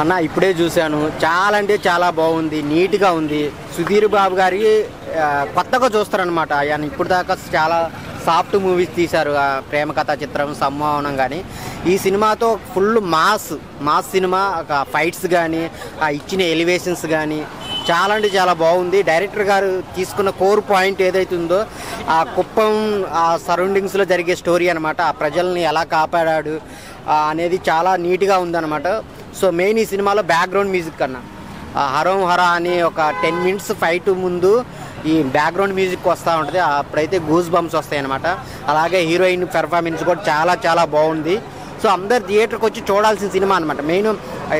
అన్న ఇప్పుడే చూశాను, చాలా అంటే చాలా బాగుంది, నీట్గా ఉంది. సుధీర్ బాబు గారి కొత్తగా చూస్తారనమాట. ఆయన ఇప్పుడు దాకా చాలా సాఫ్ట్ మూవీస్ తీశారు, ప్రేమ కథా చిత్రం సంమోహనం. కానీ ఈ సినిమాతో ఫుల్ మాస్ సినిమా. ఫైట్స్ కానీ ఆ ఇచ్చిన ఎలివేషన్స్ కానీ చాలా అంటే చాలా బాగుంది. డైరెక్టర్ గారు తీసుకున్న కోర్ పాయింట్ ఏదైతే ఉందో ఆ కుప్పం ఆ సరౌండింగ్స్లో జరిగే స్టోరీ అనమాట. ఆ ప్రజల్ని ఎలా కాపాడాడు అనేది చాలా నీట్గా ఉందన్నమాట. సో మెయిన్ ఈ సినిమాలో బ్యాక్గ్రౌండ్ మ్యూజిక్ కన్నా హరోం హరా అని ఒక 10 minutes ఫైట్ ముందు ఈ బ్యాక్గ్రౌండ్ మ్యూజిక్ వస్తూ ఉంటుంది. అప్పుడైతే గూస్ బంప్స్ వస్తాయి అన్నమాట. అలాగే హీరోయిన్ పెర్ఫార్మెన్స్ కూడా చాలా చాలా బాగుంది. సో అందరు థియేటర్కి వచ్చి చూడాల్సిన సినిమా అనమాట. మెయిన్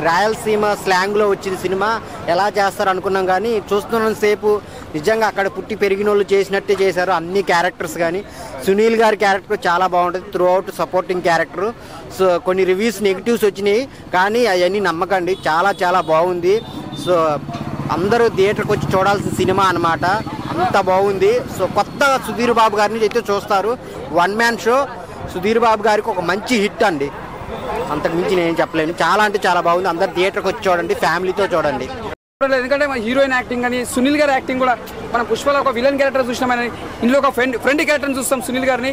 రాయలసీమ స్లాంగ్లో వచ్చిన సినిమా ఎలా చేస్తారు అనుకున్నాం, కానీ చూస్తున్నంతసేపు నిజంగా అక్కడ పుట్టి పెరిగిన వాళ్ళు చేసినట్టే చేశారు. అన్ని క్యారెక్టర్స్ కానీ సునీల్ గారి క్యారెక్టర్ చాలా బాగుంటుంది, through out supporting character. So కొన్ని రివ్యూస్ నెగిటివ్స్ వచ్చినాయి, కానీ అవన్నీ నమ్మకండి, చాలా చాలా బాగుంది. సో అందరూ థియేటర్కి వచ్చి చూడాల్సిన సినిమా అనమాట, అంత బాగుంది. సో కొత్త సుధీర్ బాబు గారిని అయితే చూస్తారు. 1 man షో. సుధీర్ బాబు గారికి ఒక మంచి హిట్ అండి, అంతకు మించి నేను చెప్పలేను. చాలా అంటే చాలా బాగుంది. అందరు థియేటర్కి వచ్చి చూడండి, ఫ్యామిలీతో చూడండి. ఎందుకంటే మన హీరోయిన్ యాక్టింగ్ కానీ సునీల్ గారి యాక్టింగ్ కూడా, మనం పుష్పలో ఒక విలన్ క్యారెక్టర్ చూసినాం, ఇందులో ఒక ఫ్రెండ్ క్యారెక్టర్ని చూస్తాం సునీల్ గారిని.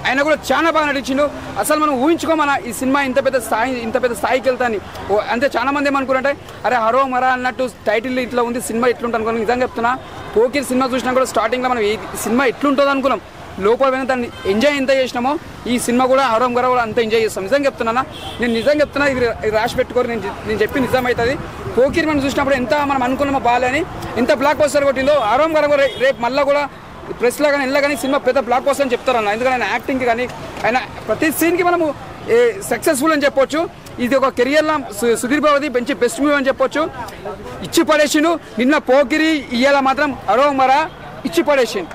ఆయన కూడా చాలా బాగా నటించిండు. అసలు మనం ఊహించుకోమన ఈ సినిమా ఇంత పెద్ద స్థాయికి వెళ్తాని. అంతే చాలా మంది ఏమనుకుంటే అరే హరో మరా అన్నట్టు టైటిల్ ఇట్లా ఉంది, సినిమా ఎట్లుంటుంది అనుకున్నాం. నిజంగా చెప్తున్నా, పోకిరి సినిమా చూసినా కూడా స్టార్టింగ్లో మనం ఈ సినిమా ఎట్లుంటుంది అనుకున్నాం. లోపల పోయిన దాన్ని ఎంజాయ్ ఎంత చేసినామో ఈ సినిమా కూడా హరోం గర కూడా అంత ఎంజాయ్ చేస్తాం. నిజంగా చెప్తున్నా, నేను నిజంగా చెప్తున్నా, ఇది రాసి పెట్టుకోరు, నేను చెప్పి నిజం అవుతుంది. పోకిరి మనం చూసినప్పుడు ఎంత మనం అనుకున్నామో బాగాలని, ఎంత బ్లాక్ పోస్టర్ కొట్టిందో. హరోం గర రేపు మళ్ళీ కూడా ప్రెస్లో కానీ ఎలా కానీ సినిమా పెద్ద బ్లాక్ పోస్టర్ అని చెప్తారన్న. ఎందుకంటే ఆయన యాక్టింగ్కి కానీ ఆయన ప్రతి సీన్కి మనము సక్సెస్ఫుల్ అని చెప్పొచ్చు. ఇది ఒక కెరియర్లో సుధీర్ బాబుది మంచి బెస్ట్ మూవీ అని చెప్పొచ్చు. ఇచ్చి పడేసిండు నిన్న పోకిరి, ఇయ్యాల మాత్రం హరోం మరా ఇచ్చి పడేసిండు.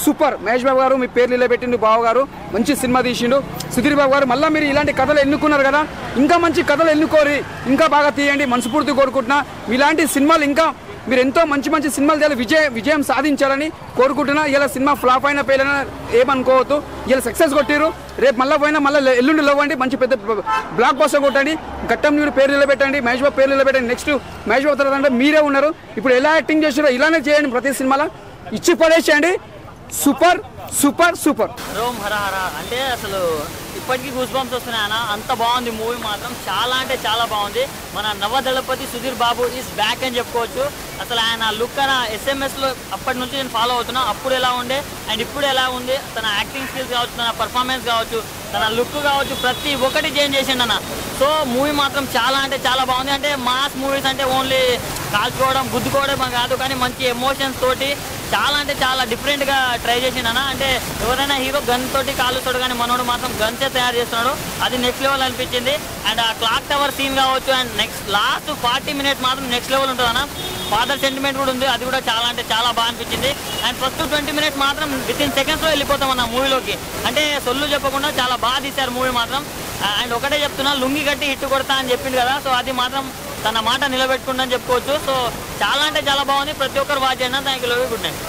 సూపర్. మహేష్ బాబు గారు మీ పేర్లు నిలబెట్టిండు, బాబు గారు మంచి సినిమా తీసిండు. సుధీర్ బాబు గారు మళ్ళీ మీరు ఇలాంటి కథలు ఎన్నుకున్నారు కదా, ఇంకా మంచి కథలు ఎన్నుకోరి, ఇంకా బాగా తీయండి, మనస్ఫూర్తి కోరుకుంటున్నా. మీలాంటి సినిమాలు ఇంకా మీరు ఎంతో మంచి సినిమాలు చేయాలి, విజయం సాధించాలని కోరుకుంటున్నా. ఇలా సినిమా ఫ్లాప్ అయినా పేలైనా ఏమనుకోవద్దు, ఇలా సక్సెస్ కొట్టిరు. రేపు మళ్ళీ పోయినా మళ్ళీ ఎల్లుండి లేవండి, మంచి పెద్ద బ్లాక్ బస్టర్ కొట్టండి. ఘట్టం మీరు పేరు నిలబెట్టండి, మహేష్ బాబు పేరు నిలబెట్టండి. నెక్స్ట్ మహేష్ బాబు తర్వాత అంటే మీరే ఉన్నారు. ఇప్పుడు ఎలా యాక్టింగ్ చేసారో ఇలానే చేయండి, ప్రతి సినిమాలో ఇచ్చి పడేసేయండి. Super super super. Harom Hara Hara అంటే అసలు ఇప్పటికీ గూస్ బంప్స్ వస్తున్నాయన్న, అంత బాగుంది మూవీ మాత్రం, చాలా అంటే చాలా బాగుంది. మన నవదళపతి సుధీర్ బాబు ఈజ్ బ్యాక్ అని చెప్పుకోవచ్చు. అసలు ఆయన లుక్ అన్న SMS లో అప్పటి నుంచి నేను ఫాలో అవుతున్నా, అప్పుడు ఎలా ఉండే అండ్ ఇప్పుడు ఎలా ఉంది, తన యాక్టింగ్ స్కిల్స్ కావచ్చు, తన పర్ఫార్మెన్స్ కావచ్చు, తన లుక్ కావచ్చు, ప్రతి ఒక్కటి చేంజ్ చేసిండు అన్న. సో మూవీ మాత్రం చాలా అంటే చాలా బాగుంది. అంటే మాస్ మూవీస్ అంటే ఓన్లీ కాల్చుకోవడం గుద్దుకోవడం కాదు, కానీ మంచి ఎమోషన్స్ తోటి చాలా అంటే చాలా డిఫరెంట్గా ట్రై చేసిండన్న. అంటే ఎవరైనా హీరో గన్ తోటి కాలుస్తాడు, కానీ మనోడు మాత్రం గన్సే తయారు చేస్తున్నాడు, అది నెక్స్ట్ లెవెల్ అనిపించింది. అండ్ ఆ క్లాక్ టవర్ సీన్ కావచ్చు, అండ్ నెక్స్ట్ లాస్ట్ 40 minutes మాత్రం నెక్స్ట్ లెవెల్ ఉంటుంది అన్న. ఫాదర్ సెంటిమెంట్ కూడా ఉంది, అది కూడా చాలా అంటే చాలా బాగా అనిపించింది. అండ్ ఫస్ట్ 20 minutes మాత్రం within secondsలో వెళ్ళిపోతాం అన్న మూవీలోకి. అంటే సొల్లు చెప్పకుండా చాలా బాగా తీశారు మూవీ మాత్రం. అండ్ ఒకటే చెప్తున్నా, లుంగి కట్టి హిట్ కొడతా అని చెప్పింది కదా, సో అది మాత్రం తన మాట నిలబెట్టుకుందని చెప్పుకోవచ్చు. సో చాలా అంటే చాలా బాగుంది, ప్రతి ఒక్కరు వాచ్ చేయండి. Thank you, good night.